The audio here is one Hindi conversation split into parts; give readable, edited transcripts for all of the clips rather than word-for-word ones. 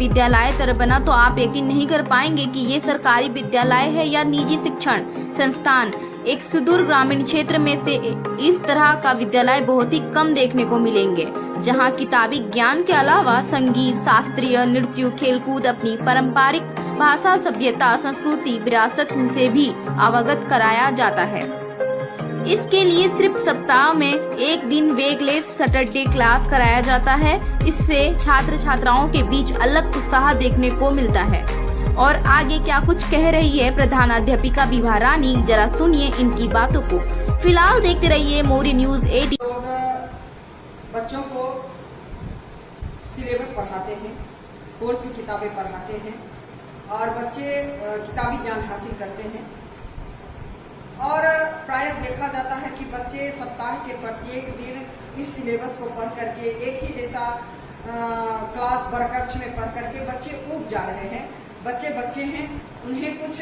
विद्यालय तरह बना तो आप यकीन नहीं कर पाएंगे कि ये सरकारी विद्यालय है या निजी शिक्षण संस्थान। एक सुदूर ग्रामीण क्षेत्र में से इस तरह का विद्यालय बहुत ही कम देखने को मिलेंगे, जहां किताबी ज्ञान के अलावा संगीत, शास्त्रीय नृत्य, खेलकूद, अपनी पारंपरिक भाषा, सभ्यता, संस्कृति, विरासत से भी अवगत कराया जाता है। इसके लिए सिर्फ सप्ताह में एक दिन वेगलेस सैटरडे क्लास कराया जाता है। इससे छात्र छात्राओं के बीच अलग उत्साह देखने को मिलता है। और आगे क्या कुछ कह रही है प्रधानाध्यापिका विभा रानी, जरा सुनिए इनकी बातों को। फिलहाल देखते रहिए मोरी न्यूज 18। लोग बच्चों को सिलेबस पढ़ाते हैं, कोर्स की किताबें पढ़ाते हैं और बच्चे किताबी ज्ञान हासिल करते हैं। और प्रायः देखा जाता है कि बच्चे सप्ताह के प्रत्येक दिन इस सिलेबस को पढ़ करके एक ही जैसा क्लास वर्ककक्ष में पढ़ करके बच्चे ऊब जा रहे हैं। बच्चे हैं, उन्हें कुछ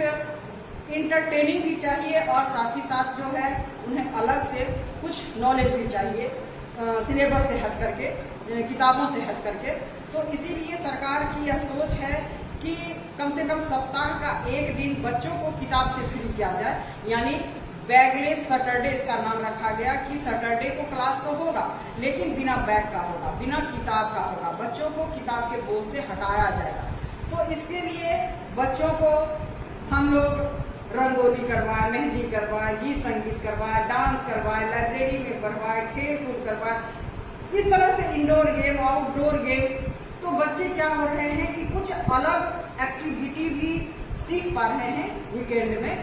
इंटरटेनिंग भी चाहिए और साथ ही साथ जो है उन्हें अलग से कुछ नॉलेज भी चाहिए सिलेबस से हट करके, किताबों से हट करके। तो इसीलिए सरकार की यह सोच है कि कम से कम सप्ताह का एक दिन बच्चों को किताब से फ्री किया जाए, यानी बैगलेस सैटरडे इसका नाम रखा गया कि सैटरडे को क्लास तो होगा लेकिन बिना बैग का होगा, बिना किताब का होगा। बच्चों को किताब के बोझ से हटाया जाएगा। तो इसके लिए बच्चों को हम लोग रंगोली करवाए, मेहंदी करवाए, गीत संगीत करवाए, डांस करवाए, लाइब्रेरी में पढ़वाए, खेल कूद करवाए, इस तरह से इंडोर गेम, आउटडोर गेम। तो बच्चे क्या हो रहे हैं कि कुछ अलग एक्टिविटी भी सीख पा रहे हैं वीकेंड में।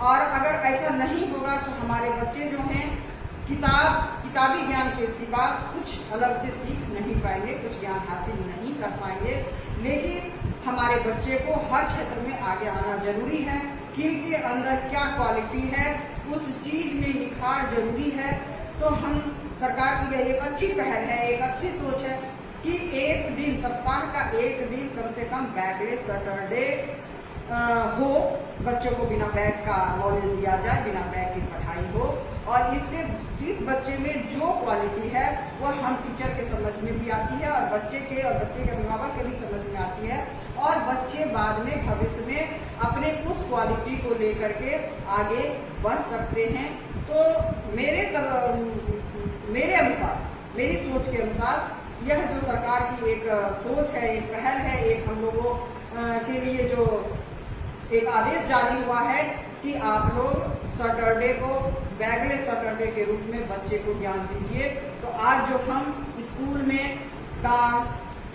और अगर ऐसा नहीं होगा तो हमारे बच्चे जो हैं किताबी ज्ञान के सिवा कुछ अलग से सीख नहीं पाएंगे, कुछ ज्ञान हासिल नहीं कर पाएंगे। लेकिन हमारे बच्चे को हर क्षेत्र में आगे आना जरूरी है। किनके अंदर क्या क्वालिटी है उस चीज में निखार जरूरी है। तो हम सरकार की यह एक अच्छी पहल है, एक अच्छी सोच है कि एक दिन, सप्ताह का एक दिन कम से कम बैगलेस सैटरडे हो, बच्चों को बिना बैग का नॉलेज दिया जाए, बिना बैग की पढ़ाई हो। और इससे जिस बच्चे में जो क्वालिटी है वह हम टीचर के समझ में भी आती है और बच्चे के अभिभावक के भी समझ में आती है। और बच्चे बाद में भविष्य में अपने उस क्वालिटी को लेकर के आगे बढ़ सकते हैं। तो मेरे अनुसार, मेरी सोच के अनुसार यह जो सरकार की एक सोच है, एक पहल है, एक हम लोगों के लिए जो एक आदेश जारी हुआ है कि आप लोग सैटरडे को बैगलेस सैटरडे के रूप में बच्चे को ज्ञान दीजिए। तो आज जो हम स्कूल में डांस,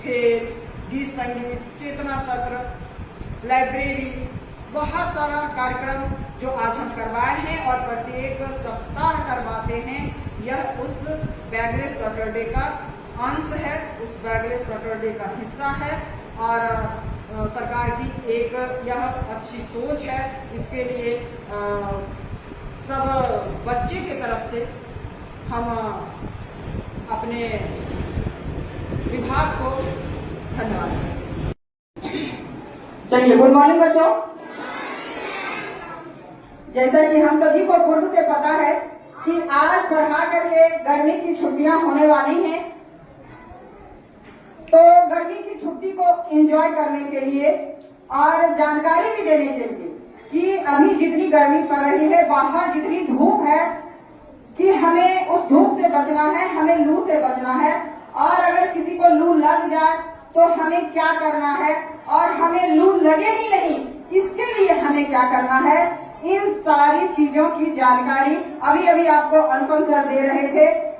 खेल, गीत संगीत, चेतना सत्र, लाइब्रेरी, बहुत सारा कार्यक्रम जो आज हम करवाए हैं और प्रत्येक सप्ताह करवाते हैं, यह उस बैगलेस सैटरडे का अंश है, उस बैगलेस सैटरडे का हिस्सा है। और सरकार की एक यह अच्छी सोच है। इसके लिए सब बच्चे की तरफ से हम अपने विभाग को धन्यवाद। चलिए, गुड मॉर्निंग बच्चों। जैसा कि हम सभी को पूर्व से पता है कि आज बढ़ा करके गर्मी की छुट्टियां होने वाली हैं, तो गर्मी की छुट्टी को एंजॉय करने के लिए और जानकारी भी देने के लिए कि अभी जितनी गर्मी पड़ रही है, बाहर जितनी धूप है, कि हमें उस धूप से बचना है, हमें लू से बचना है। और अगर किसी को लू लग जाए तो हमें क्या करना है, और हमें लू लगे ही नहीं इसके लिए हमें क्या करना है, इन सारी चीजों की जानकारी अभी आपको अनुपम सर दे रहे थे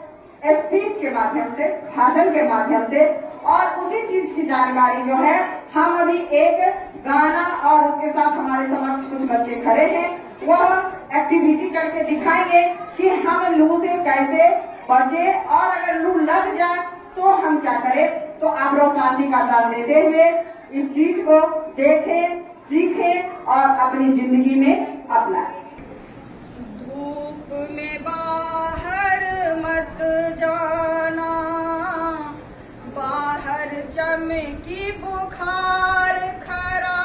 स्पीच के माध्यम से, भाषण के माध्यम से। और उसी चीज की जानकारी जो है हम अभी एक गाना और उसके साथ हमारे समक्ष कुछ बच्चे खड़े हैं, वह एक्टिविटी करके दिखाएंगे कि हम लू से कैसे बचे और अगर लू लग जाए तो हम क्या करें। तो आप लोग शांति का साथ देते हुए इस चीज को देखें, सीखें और अपनी जिंदगी में अपनाएं। धूप में बाहर मत जाना, बाहर चमकी बुखार खरा,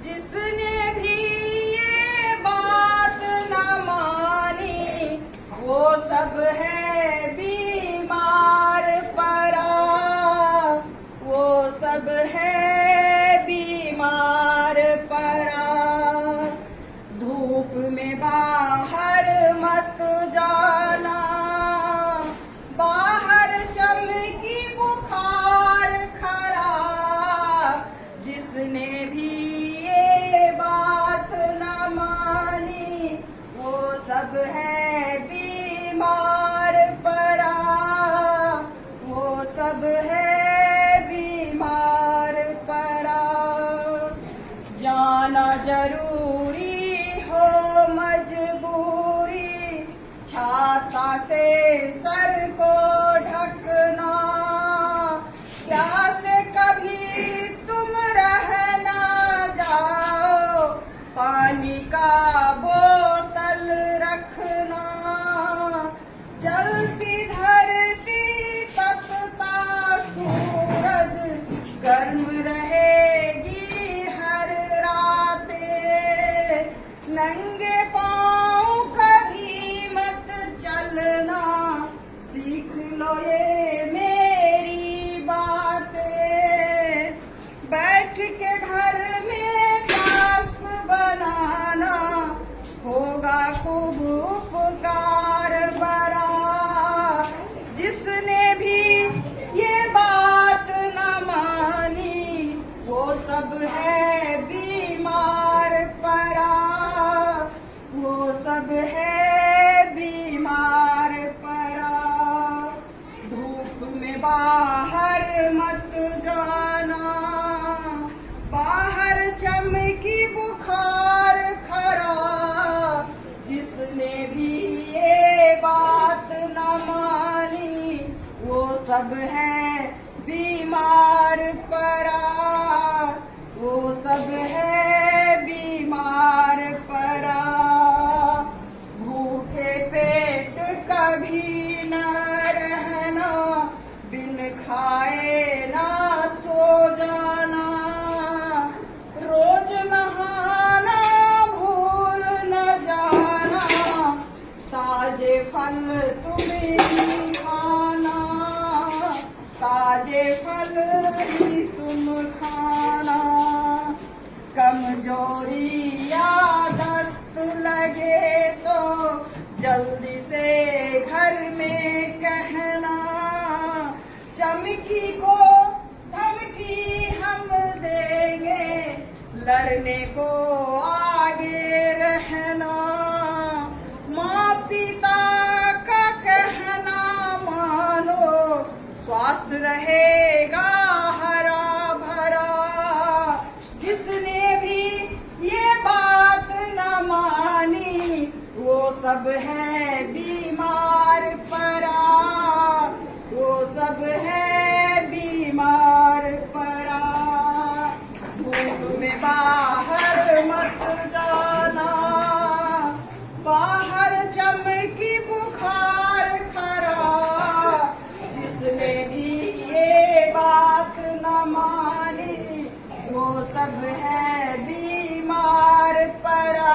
जिसने भी ये बात न मानी वो सब है बीमार पड़ा, वो सब है बीमार पड़ा, धूप में बाहर मत जाना, बाहर चमकी बुखार खड़ा, जिसने भी ये बात न मानी वो सब है बीमार पड़ा, वो सब है बीमार पड़ा। जाना जरूरी हो मजबूरी, छाता से सर को ढकना, प्यासे कभी तुम रह ना जाओ, पानी का बोतल रखना, जलती धरती तपता सूरज, गर्म रहेगी हर रातें, नंगे पाँव कभी मत चलना, सीख लो ये मेरी बातें, बैठ के घर में दास बनाना, होगा खूब उपकार बड़ा, जिसने भी ये बात न मानी वो सब है बीमार पड़ा, वो सब है बीमार पड़ा। धूप में बाहर मत जाना, बाहर चमकी बुखार खड़ा, जिसने भी ये बात न मानी वो सब है बीमार पड़ा, वो सब है बीमार पड़ा। भूखे पेट कभी न रहना, बिन खाए ना सो जाना, रोज नहाना भूल न जाना, ताजे फल तुम्हें खाना, ताजे फल ही तुम खाना, कमजोरी या दस्त लगे तो जल्दी से घर में कहना, चमकी को धमकी हम देंगे, लड़ने को आगे रहना, माँ पिता का कहना मानो, स्वास्थ्य रहेगा हरा भरा, जिसने भी ये बात न मानी वो सब है बीमार पड़ा, वो सब है बीमार पड़ा। धूप में बाहर मत जाना, बाहर चमकी बुखार खड़ा, जिसने भी ये बात न मानी वो सब है बीमार पड़ा,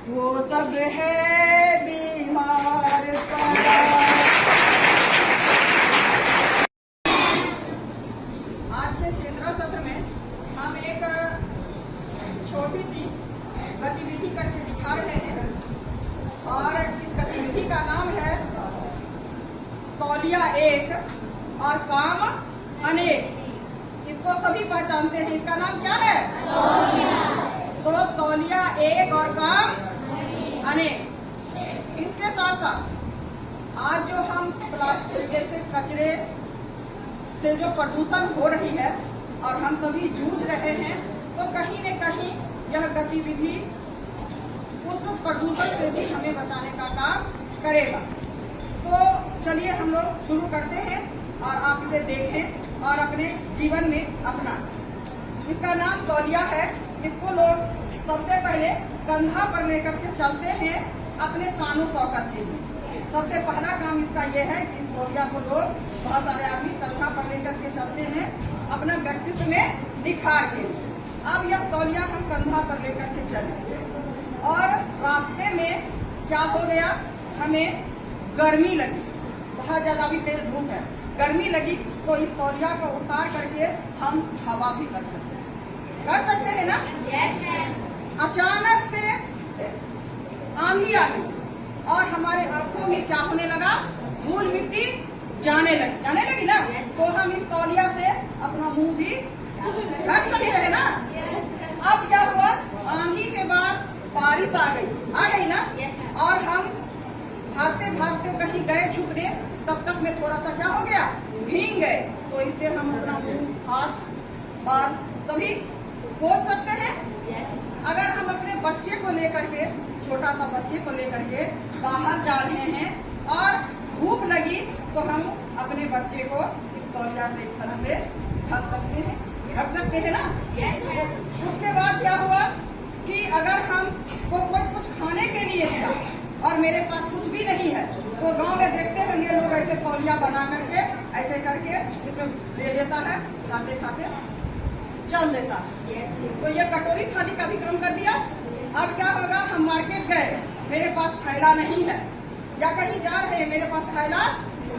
वो सब है बीमार पड़ा। आज के चेतना सत्र में हम एक छोटी सी गतिविधि करके दिखा रहे हैं और इस गतिविधि का नाम है तौलिया एक और काम अनेक। इसको सभी पहचानते हैं, इसका नाम क्या है? तो तौलिया एक और काम अनेक। इसके साथ साथ आज जो हम प्लास्टिक जैसे कचरे से जो प्रदूषण हो रही है और हम सभी जूझ रहे हैं, तो कहीं न कहीं यह गतिविधि उस प्रदूषण से भी हमें बचाने का काम करेगा। तो चलिए हम लोग शुरू करते हैं और आप इसे देखें और अपने जीवन में अपनाएं। इसका नाम तौलिया है। इसको लोग सबसे पहले कंधा पर लेकर के चलते हैं अपने शानो शौकत के लिए। सबसे पहला काम इसका यह है कि इस तौलिया को लोग बहुत सारे आदमी कंधा पर लेकर के चलते हैं अपना व्यक्तित्व में निखार के लिए। अब यह तौलिया हम कंधा पर लेकर के चले और रास्ते में क्या हो गया, हमें गर्मी लगी, बहुत ज्यादा भी तेज धूप है, गर्मी लगी तो इस तौलिया को उतार करके हम हवा भी कर सकते हैं ना। अचानक से आंधी आ गई और हमारे आंखों में क्या होने लगा, धूल मिट्टी जाने लगी ना, तो हम इस तौलिया से अपना मुंह भी ढक सकते हैं ना। अब क्या हुआ, आंधी के बाद बारिश आ गई ना, और हम भागते भागते कहीं गए छुपने, तब तक में थोड़ा सा क्या हो गया, भीग गए। तो इससे हम अपना मुंह, हाथ, बाल सभी पोंछ सकते हैं। अगर हम अपने बच्चे को लेकर के, छोटा सा बच्चे को लेकर के बाहर जा रहे हैं और धूप लगी, तो हम अपने बच्चे को इस तौलिया से इस तरह से ढक सकते हैं ना। उसके बाद क्या हुआ कि अगर हम कोई कुछ खाने के लिए दिया और मेरे पास कुछ भी नहीं है, तो गांव में देखते होंगे लोग ऐसे तौलिया बना करके ऐसे करके इसमें ले लेता है, खाते खाते चल देता है। तो ये कटोरी थाली का भी काम कर दिया। अब क्या होगा, हम मार्केट गए, मेरे पास थैला नहीं है, या कहीं जा रहे हैं, मेरे पास थैला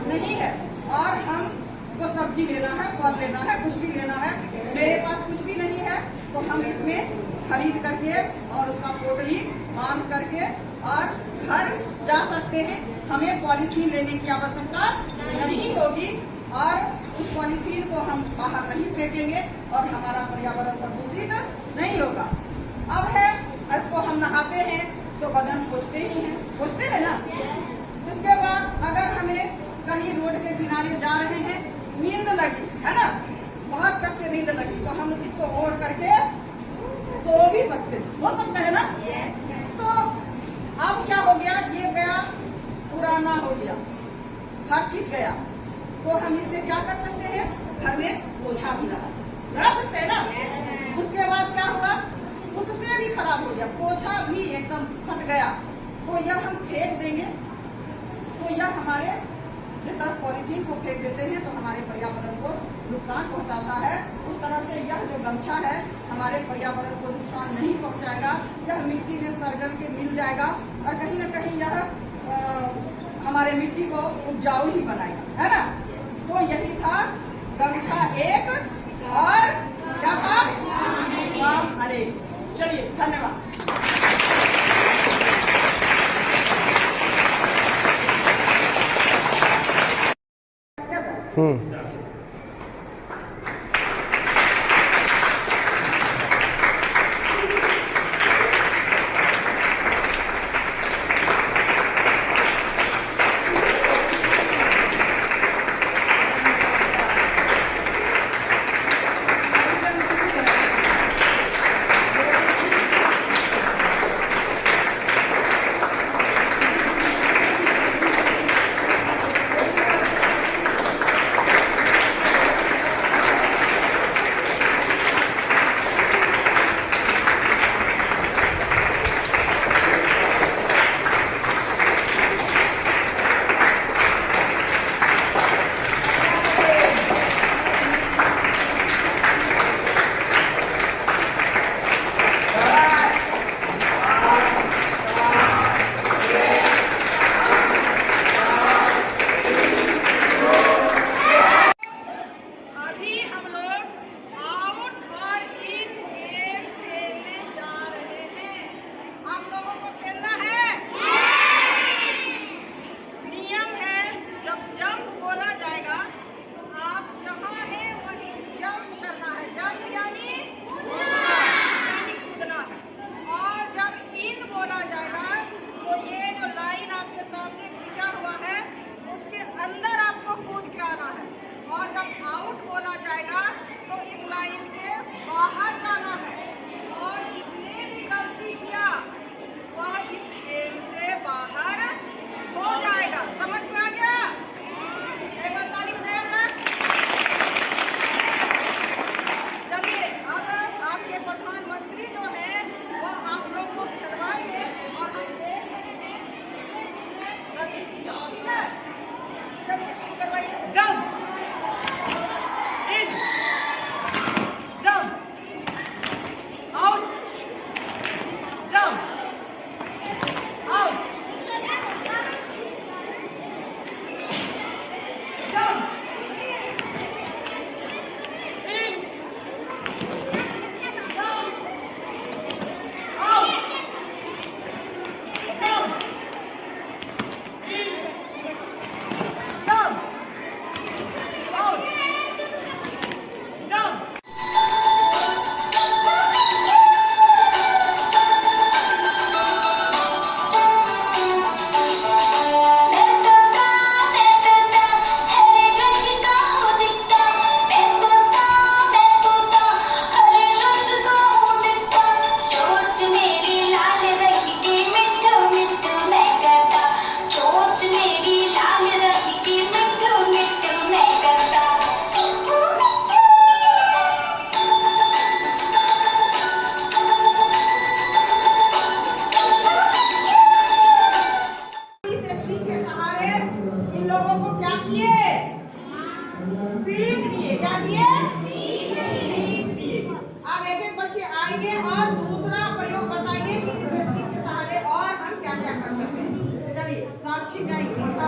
नहीं है, और हम को सब्जी लेना है, फल लेना है, कुछ भी लेना है, मेरे पास कुछ भी नहीं है, तो हम इसमें खरीद करके और उसका पोटली बांध करके और घर जा सकते हैं। हमें पॉलीथीन लेने की आवश्यकता नहीं होगी और उस पॉलीथीन को हम बाहर नहीं फेंकेंगे और हमारा पर्यावरण प्रदूषित नहीं होगा। अब है, इसको हम नहाते हैं तो बदन पोंछते हैं ना। उसके बाद अगर हमें कहीं रोड के किनारे जा रहे हैं, नींद लगी है ना, बहुत कस के नींद लगी, तो हम इसको ओढ़ करके सो भी सकते हैं ना। तो अब क्या हो गया, ये गया पुराना हो गया, हर चीज गया, तो हम इससे क्या कर सकते हैं, घर में पोछा भी लगा सकते हैं ना। उसके बाद क्या हुआ, उससे भी खराब हो गया, पोछा भी एकदम फट गया, तो यह हम फेंक देंगे, तो यह हमारे जितना पॉलीथीन को फेंक देते हैं तो हमारे पर्यावरण को नुकसान पहुंचाता है। उस तरह से यह जो गमछा है हमारे पर्यावरण को नुकसान नहीं पहुंचाएगा, यह मिट्टी में सरगम के मिल जाएगा और कहीं न कहीं यह हमारे मिट्टी को उपजाऊ ही बनाएगा, है ना। तो यही था गमछा एक और क्या था, काम अनेक। चलिए, धन्यवाद।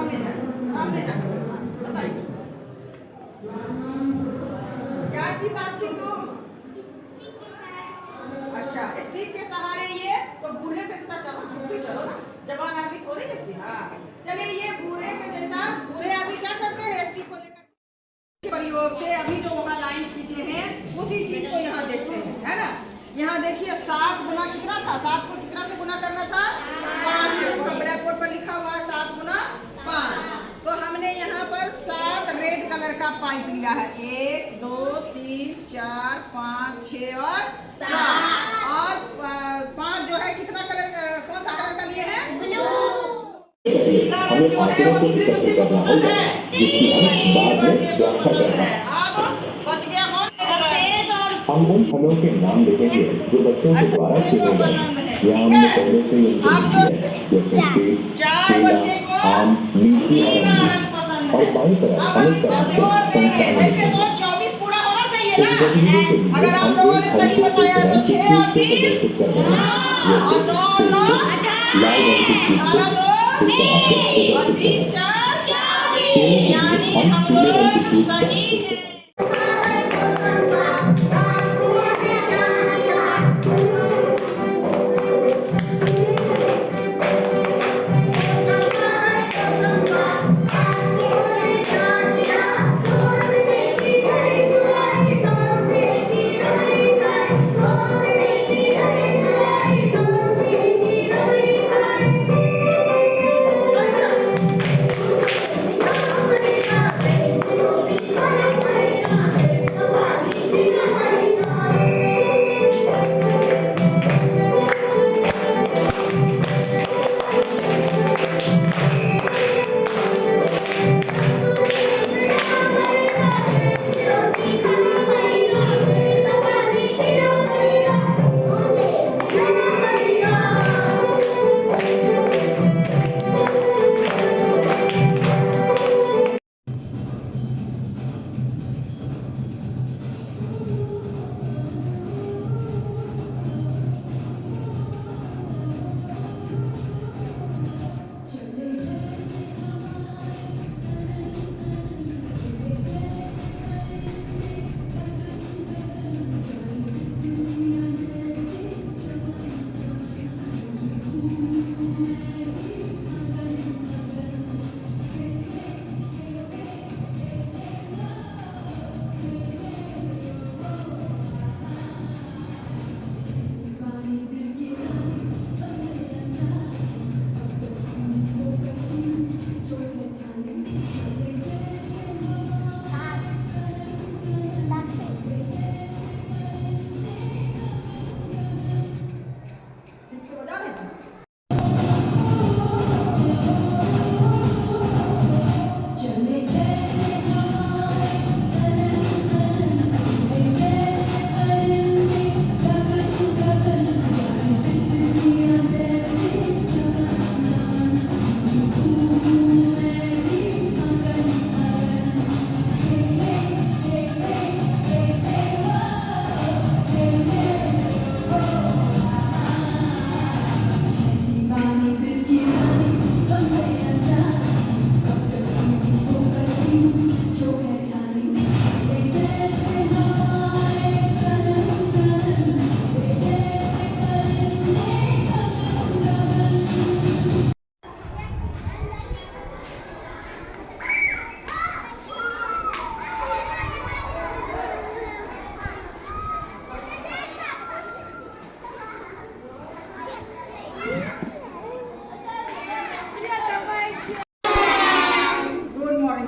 सामने जाकर बताइए क्या की साक्षी तुम? अच्छा, स्टिक के सहारे ये तो बूढ़े के जैसा चलो, झुक के चलो ना, जवान आदमी थोड़े जैसे। हाँ चलिए, ये बूढ़े के जैसा, बूढ़े आदमी क्या करते हैं स्टिक को लेकर प्रयोग से अभी जो वहाँ लाइन खींचे हैं उसी चीज को यहाँ देखते हैं, है ना। यहाँ देखिए 7 गुना कितना था, 7 को कितना से गुना करना था, 5 से। ब्लैक बोर्ड पर लिखा हुआ है 7 गुना 5। तो हमने यहाँ पर 7 रेड कलर का पाइप लिया है, 1 2 3 4 5 6 और 7। और 5 जो है कितना कलर, कौन सा कलर का लिए है, ब्लू। हमें आचरण को एकत्र करना होगा जिसकी हम बाद में व्याख्या करेंगे। हम उन फलों के नाम लिखेंगे जो बच्चों के द्वारा चुने गए। यहाँ हमने पहले से ही उनको लिखी है, जैसे सेब, केला, आम, लीची और अंगूर। और बाईं तरफ हमें तरह से संख्या लिखेंगे। इस गतिविधि के लिए हम एक हल्के से तरह की चीज को प्रदर्शित कर रहे हैं, जैसे सेब को लाल रंग की चीज को इस तरह से प्रदर्शित कर रहे हैं। हम पीले रंग की चीज का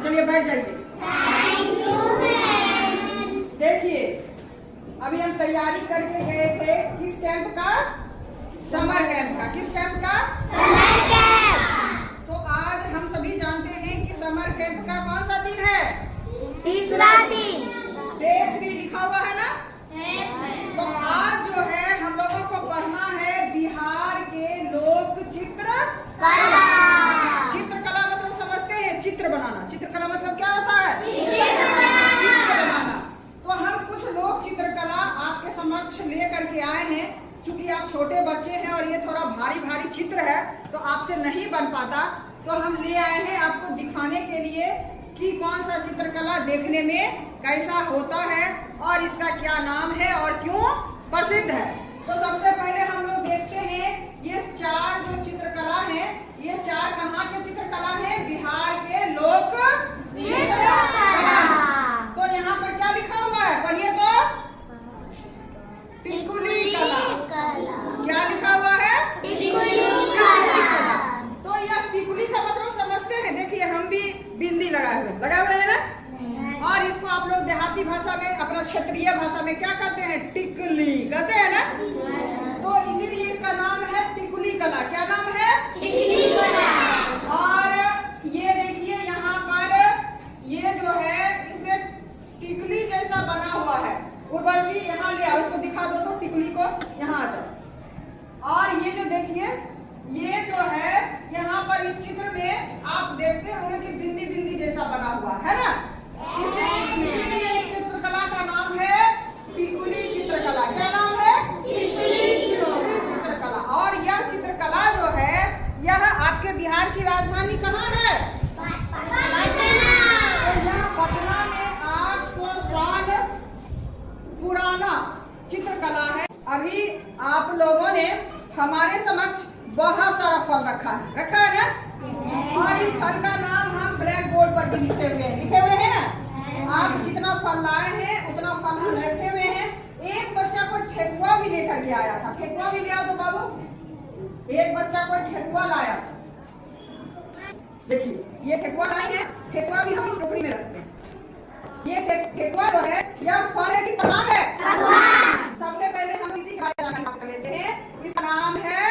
चलिए बैठ जाइए। देखिए अभी हम तैयारी करके गए थे किस कैंप का, समर कैंप का। किस कैंप का, समर कैंप। तो आज हम सभी जानते हैं कि समर कैंप का कौन सा दिन है, तीसरा दिन। डे 3 लिखा हुआ है ना। तो आज जो है हम लोगों को पढ़ना है बिहार के लोक चित्र कला। चित्रकला मतलब समझते हैं, चित्र बनाना। चित्रकला मतलब क्या होता है, चित्र बनाना। तो हम कुछ लोक चित्रकला आपके समक्ष लेकर के आए हैं। चूंकि आप छोटे बच्चे हैं और ये थोड़ा भारी भारी चित्र है तो आपसे नहीं बन पाता, तो हम ले आए हैं आपको दिखाने के लिए कि कौन सा चित्रकला देखने में कैसा होता है और इसका क्या नाम है और क्यों प्रसिद्ध है। तो सबसे पहले हम लोग देखते हैं ये 4 जो चित्रकला है, ये 4 कहाँ के चित्रकला है? बिहार के लोक चित्रकला। तो यहाँ पर क्या लिखा हुआ है? पढ़िए तो, टिकुली कला। क्या लिखा हुआ है? टिकुली कला। तो यह टिकुली का मतलब समझते हैं। देखिए हम भी बिंदी लगाए हुए हैं ना, और इसको आप लोग देहाती भाषा में, अपना क्षेत्रीय भाषा में क्या कहते हैं? टिकुली कहते हैं ना। तो इसीलिए इसका नाम है टिकुली कला। क्या नाम है? टिकुली कला। और ये देखिए यहाँ पर ये जो है इसमें टिकुली जैसा बना हुआ है। उर्वशी यहाँ ले आओ, इसको दिखा दो तो टिकुली को, यहाँ आ जाओ। और ये जो देखिए ये जो है यहाँ पर इस चित्र में आप देखते होंगे कि बिंदी बिंदी जैसा बना हुआ है ना। इसीलिए इस चित्रकला का नाम है टिकुली चित्रकला। क्या नाम है? टिकुली चित्रकला। और यह चित्रकला जो है यह आपके बिहार की राजधानी कहाँ है? तो यह पटना में 800 साल पुराना चित्रकला है। अभी आप लोगों ने हमारे समक्ष बहुत सारा फल रखा है ना, और इस फल का नाम हम ब्लैक बोर्ड पर भी लिखे हुए हैं ना। आप जितना फल लाए हैं उतना फल हम रखे हुए हैं। एक बच्चा को ठेकुआ भी लेकर के आया था। ठेकुआ भी ले आओ तो बाबू। एक बच्चा को ठेकुआ लाया। देखिए ये ठेकुआ लाए हैं। ठेकुआ भी हम इस टोकरी में रखते हैं। ये ठेकुआ जो है यह फल है कि पकवान है? सबसे पहले हम इसी का बात कर लेते हैं। इसका नाम है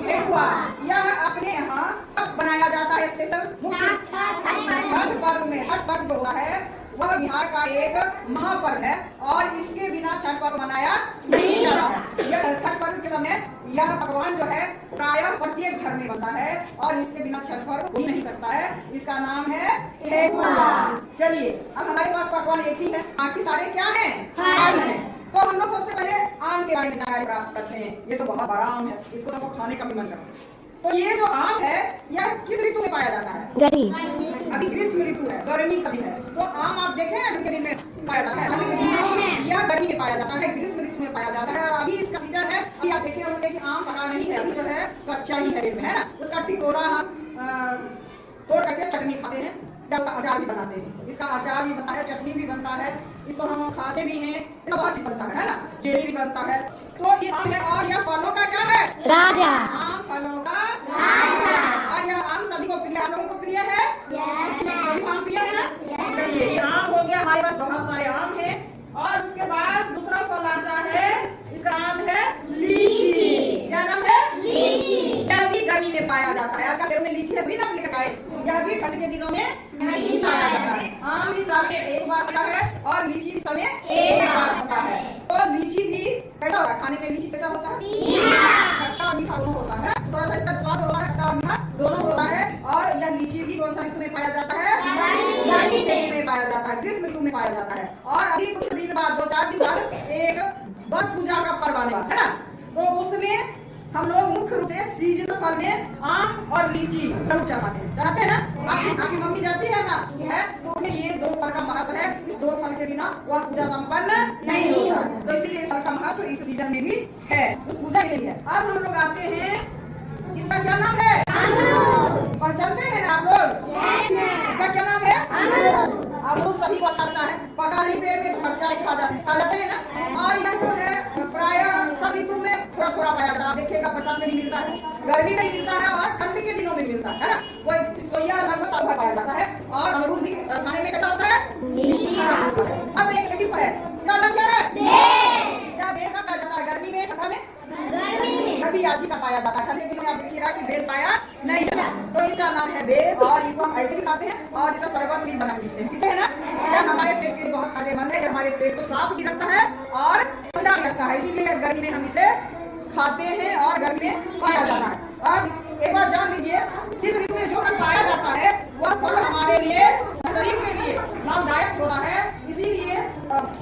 ठेकुआ। यह अपने यहाँ बनाया जाता है स्पेशल छठ पर्व में। छठ पर्व जो हुआ है वह बिहार का एक महापर्व है और इसके बिना छठ पर्व मनाया नहीं जाता है। यह छठ पर्व के समय यह पकवान जो है प्रायः प्रत्येक घर में बनता है और इसके बिना छठ पर्व हो नहीं सकता है। इसका नाम है ठेकुआ। चलिए अब हमारे पास पकवान एक ही है, बाकी सारे क्या हैं? फल हैं। तो हम लोग सबसे पहले आम के बारे में जानकारी प्राप्त करते हैं। ये तो बहुत बड़ा आम है, इसको हमको खाने का भी मन करता है। तो ये जो आम है यह किस ऋतु में पाया जाता है? अभी ग्रीष्म ऋतु है, गर्मी का दिन है। तो आम आप देखें अभी के दिन में पाया जाता है, यह गर्मी में पाया जाता है, ग्रीष्म ऋतु में पाया जाता है। और अभी इसका सीजन है। अभी आप देखें होंगे कि आम पका नहीं है, अभी जो है कच्चा ही है ना। उसका टिकोरा हम तोड़ करके चटनी खाते हैं, अचार भी बनाते हैं। इसका अचार भी बनता है, चटनी भी बनता है, इसको हम खाते भी हैं, इसका बहुत चीज बनता है ना, जेली भी बनता है। तो ये आम है और यह फलों का क्या है? राजा। आम फलों का राजा। और यह आम सभी को प्रिय, आप लोगों को प्रिय है? सभी आम प्रिय है ना? चलिए ये आम हो गया, हमारे पास बहुत सारे आम है। और उसके बाद दूसरा फल आता है, इसका नाम है लीची। क्या नाम है? लीची। यह भी गर्मी में पाया जाता है। आपका पेड़ में लीची है भी ना लगाए, यह भी ठंड के दिनों में नहीं पाया जाता है। आम भी साल में एक बार होता है और लीची भी साल में एक बार होता है। तो लीची भी कैसा होता है? खाने में लीची कैसा होता है? खट्टा मीठा दोनों होता है। थोड़ा सा इसका स्वाद होता है, खट्टा मीठा दोनों होता है। और यह लीची भी कौन सा ऋतु में पाया जाता है? गर्मी के ऋतु में पाया जाता है, ग्रीष्म ऋतु में पाया जाता है। और अभी कुछ दिन बाद 2-4 दिन बाद एक वट पूजा का पर्व आने वाला है ना। तो उसमें हम लोग मुख्य रूप से सीजनल फल में आम और लीची जरूर चाहते हैं ना। आपकी मम्मी जाती है ना, है तो उन्हें ये 2 फल का महत्व है। इस 2 फल के बिना वह पूजा संपन्न नहीं होता। तो इसीलिए फल का महत्व इस सीजन में भी है, उस पूजा के लिए है। अब हम लोग आते हैं, इसका क्या नाम है? पहचानते हैं ना आप लोग? इसका क्या नाम है? अमरूद। सभी को अच्छा लगता है, पका नहीं पेड़ में बच्चा खा जाते हैं ना। और यह जो है प्रायः सब ऋतु में थोड़ा थोड़ा पाया जाता है। देखिएगा बरसात में भी मिलता है, गर्मी में मिलता है और ठंड के दिनों में मिलता है ना। तो यह लगभग साल भर पाया जाता है। और अमरूद भी खाने में कैसा होता है? अब एक ऐसी फल है, क्या नाम क्या है? क्या बेल का पाया जाता है? गर्मी में, ठंडा में? कभी आजी का पाया जाता है। ठंड के दिनों में आप देखिएगा कि बेल पाया नहीं जाता। तो इसका नाम है बेल और इसको हम ऐसे भी खाते हैं और इसका शरबत भी बना पीते हैं ना। यह हमारे पेट के लिए बहुत फायदेमंद है, हमारे पेट को साफ भी रखता है और ठंडा भी रखता है। इसीलिए गर्मी में हम इसे खाते हैं और गर्मी में पाया जाता है। और एक बात जान लीजिए, जिस ऋतु में जो फल पाया जाता है वह फल हमारे लिए, शरीर के लिए लाभदायक होता है। इसीलिए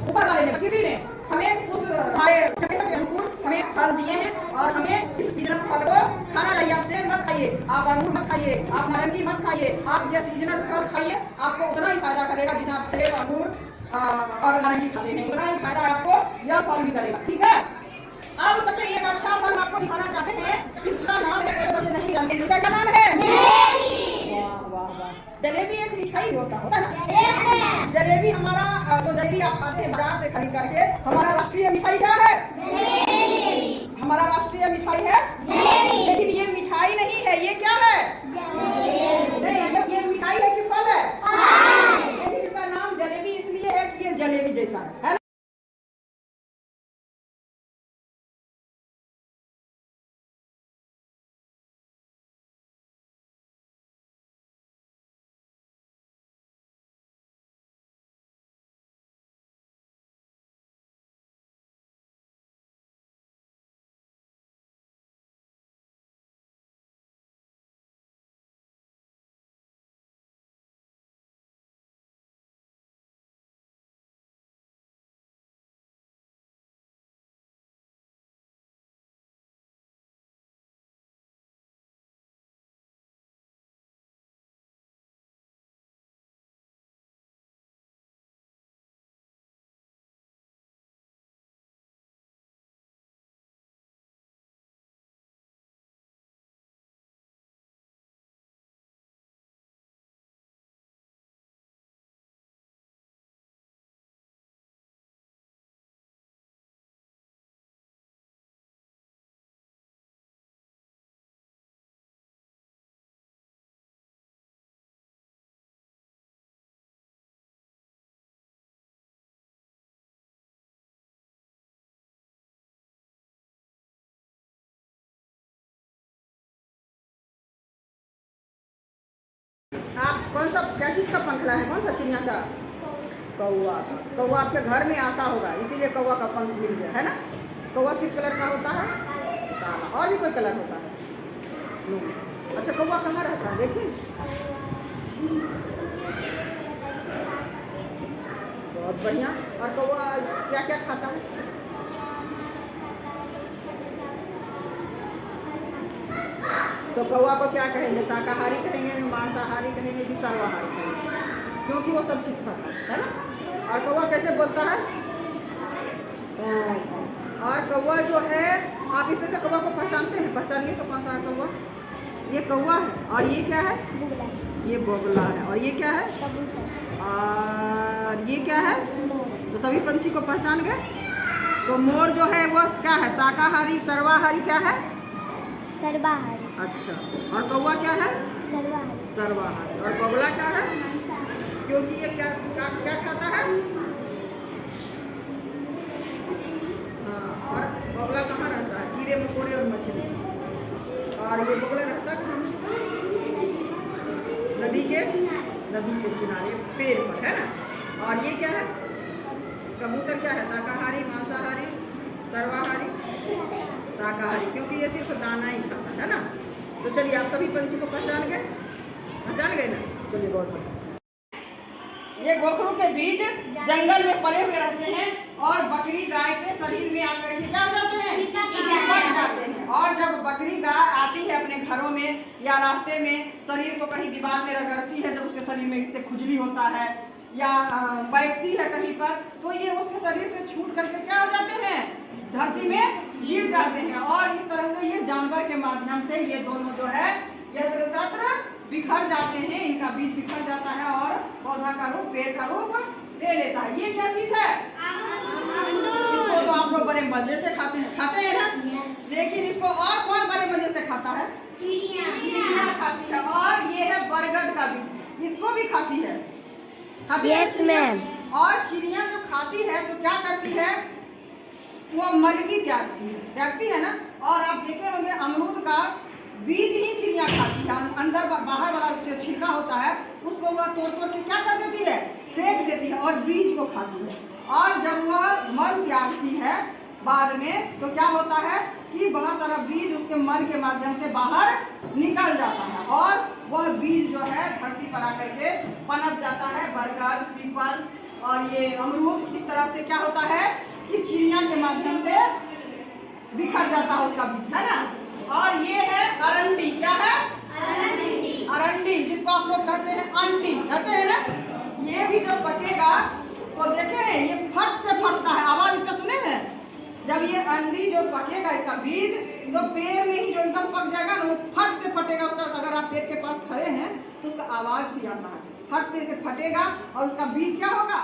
ऊपर वाले ने, किसी ने हमें उस हमारे अनुकूल हमें फल दिए हैं और हमें इस सीजन फल को खाना चाहिए। आपसे मत खाइए, आप आप अंगूर मत खाइए, आप नारंगी मत खाइए, आप ये सीजनल फल खाइए, आपको उतना ही फायदा करेगा जितना आप सेब, अंगूर और नारंगी खाते हैं, उतना ही फायदा आपको यह फल भी करेगा। ठीक है। अब सबसे एक अच्छा फल आपको दिखाना चाहते हैं, इसका नाम है, कोई बच्चे नहीं जानते, इसका क्या नाम है? वाह वाह वाह। जलेबी एक मिठाई होता है ना। जलेबी हमारा जो जलेबी आप खाते हैं बाजार से खरीद करके, हमारा राष्ट्रीय मिठाई क्या है? हमारा राष्ट्रीय मिठाई है, लेकिन ये मिठाई नहीं है, ये क्या है? नहीं, ये मिठाई है कि फल है? लेकिन इसका नाम जलेबी इसलिए है कि ये जलेबी जैसा है। आप कौन सा, क्या चीज का पंखला है? कौन सा चिड़िया का? कौवा का। कौवा आपके घर में आता होगा, इसीलिए कौवा का पंख मिल गया है ना। कौवा किस कलर का होता है? काला। और भी कोई कलर होता है? नहीं। अच्छा, कौवा कहाँ रहता है? देखिए, बहुत बढ़िया। और कौवा क्या क्या खाता है? तो कौवा को क्या कहेंगे? शाकाहारी कहेंगे, मांसाहारी कहेंगे कि सर्वाहारी कहेंगे? क्योंकि वो सब चीज़ खाता है ना। और कौवा कैसे बोलता है? और कौवा जो है, आप इसमें से कौवा को पहचानते हैं? पहचानिए तो कौन सा है कौवा? ये कौवा है। और ये क्या है? ये बोगला है। और ये क्या है? और ये क्या है? तो सभी पंछी को पहचान गए। तो मोर जो है वो क्या है? शाकाहारी, सर्वाहारी क्या है? सर्वाहारी। अच्छा। और कौवा क्या है? सर्वाहारी। सर्वाहारी। और बगुला क्या है? क्योंकि ये क्या क्या खाता है? हाँ। और बगुला कहाँ रहता है? कीड़े मकोड़े और मछली। और ये बगुला रहता कहाँ? नदी के किनारे, पेड़ पर, है ना। और ये क्या है? कबूतर क्या है? शाकाहारी, मांसाहारी, सर्वाहारी? शाकाहारी, क्योंकि ये सिर्फ दाना ही खाता है ना। तो चलिए, आप सभी पंछी को पहचान गए ना। चलिए, बहुत बढ़िया। ये गोखरू के बीज जंगल में पले हुए रहते हैं और बकरी गाय के शरीर में आकर के क्या हो जाते हैं? चिपक जाते हैं। और जब बकरी गाय आती है अपने घरों में या रास्ते में, शरीर को कहीं दीवार में रगड़ती है, जब उसके शरीर में इससे खुजली होता है या बैठती है कहीं पर, तो ये उसके शरीर से छूट करके क्या हो जाते हैं? धरती में गिर जाते हैं। और इस तरह से ये जानवर के माध्यम से ये दोनों जो है यत्र तत्र बिखर जाते हैं, इनका बीज बिखर जाता है और पौधा का रूप, पेड़ का रूप ले लेता है। ये क्या चीज है? इसको तो आप लोग बड़े मजे से खाते हैं ना। लेकिन इसको और कौन बड़े मजे से खाता है? चिड़िया खाती है। और ये है बरगद का बीज, इसको भी खाती है। Yes ma'am. और चिड़िया जो खाती है तो क्या करती है? वो मलकी त्यागती है ना। और आप देखे होंगे अमरूद का बीज ही चिड़िया खाती है, अंदर बाहर वाला जो छिलका होता है उसको वह तोड़ के क्या कर देती है? फेंक देती है और बीज को खाती है। और जब वह मल त्यागती है बाद में, तो क्या होता है कि बहुत सारा बीज उसके मल के माध्यम से बाहर निकल जाता है और वह बीज जो है धरती पर आकर के पनप जाता है। बरगद, पीपल और ये अमरूद, इस तरह से क्या होता है कि चिड़िया के माध्यम से बिखर जाता है उसका बीज, है ना। और ये है अरंडी। क्या है? वो देखें ये फट से फटता है, आवाज इसका सुने हैं। जब ये अंडी जो पकेगा इसका बीज तो पेड़ में ही जो एकदम पक जाएगा ना वो फट से फटेगा उसका। अगर आप पेड़ के पास खड़े हैं तो उसका आवाज भी आता है, फट से इसे फटेगा और उसका बीज क्या होगा